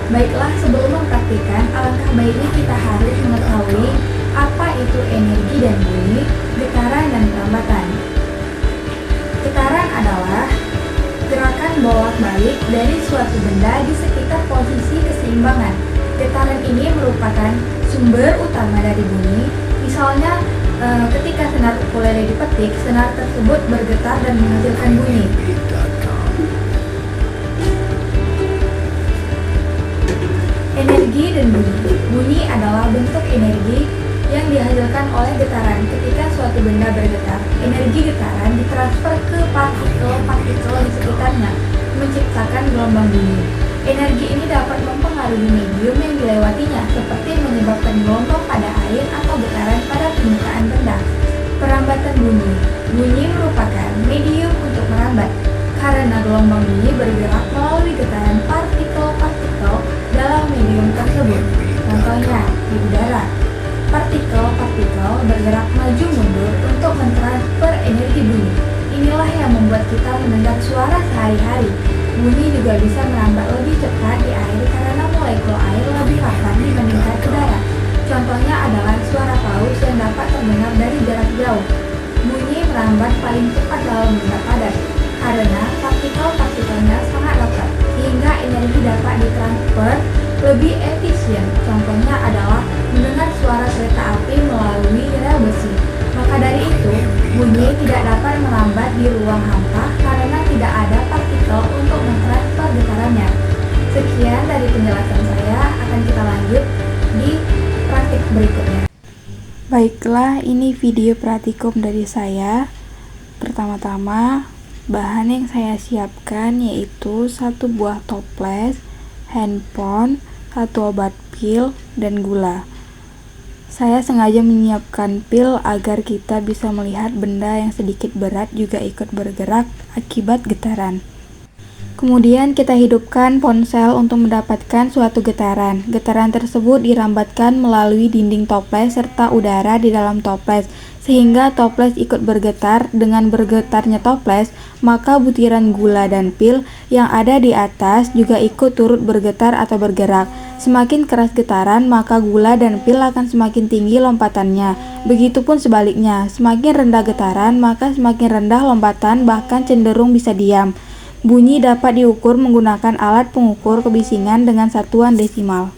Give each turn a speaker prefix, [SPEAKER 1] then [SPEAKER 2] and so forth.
[SPEAKER 1] Baiklah, sebelum mempraktikkan, alangkah baiknya kita harus mengetahui apa itu energi dan bunyi, getaran dan perambatan. Getaran adalah gerakan bolak-balik dari suatu benda di sekitar posisi keseimbangan. Getaran ini merupakan sumber utama dari bunyi. Misalnya, ketika senar ukulele dipetik, senar tersebut bergetar dan menghasilkan bunyi. Energi dan bunyi. Bunyi adalah bentuk energi yang dihasilkan oleh getaran ketika suatu benda bergetar. Energi getaran ditransfer ke partikel-partikel di sekitarnya, menciptakan gelombang bunyi. Energi ini dapat mempengaruhi medium yang dilewatinya, seperti menyebabkan gelombang pada air atau getaran pada permukaan benda. Perambatan bunyi. Bunyi merupakan medium untuk merambat, karena gelombang bunyi bergerak melalui getaran partikel-partikel dalam medium tersebut. Contohnya, di udara, partikel-partikel bergerak maju mundur untuk mentransfer energi bunyi. Inilah yang membuat kita mendengar suara sehari-hari. Bunyi juga bisa merambat lebih cepat di air karena molekul air lebih rapat dibandingkan udara. Contohnya adalah suara paus yang dapat terdengar dari jarak jauh. Bunyi merambat paling cepat dalam benda padat karena partikel-partikelnya sangat lekat, sehingga energi dapat ditransfer lebih efisien. Contohnya adalah mendengar suara kereta api melalui rel besi. Maka dari itu, bunyi tidak dapat merambat di ruang hampa karena tidak ada partikel untuk mentransfer getarannya. Sekian dari penjelasan saya, akan kita lanjut di praktik berikutnya.
[SPEAKER 2] Baiklah, ini video praktikum dari saya. Pertama-tama, bahan yang saya siapkan yaitu 1 buah toples, handphone, 1 obat pil, dan gula. Saya sengaja menyiapkan pil agar kita bisa melihat benda yang sedikit berat juga ikut bergerak akibat getaran. Kemudian kita hidupkan ponsel untuk mendapatkan suatu getaran. Getaran tersebut dirambatkan melalui dinding toples serta udara di dalam toples, sehingga toples ikut bergetar. Dengan bergetarnya toples, maka butiran gula dan pil yang ada di atas juga ikut turut bergetar atau bergerak. Semakin keras getaran, maka gula dan pil akan semakin tinggi lompatannya. Begitupun sebaliknya, semakin rendah getaran, maka semakin rendah lompatan, bahkan cenderung bisa diam. Bunyi dapat diukur menggunakan alat pengukur kebisingan dengan satuan desimal.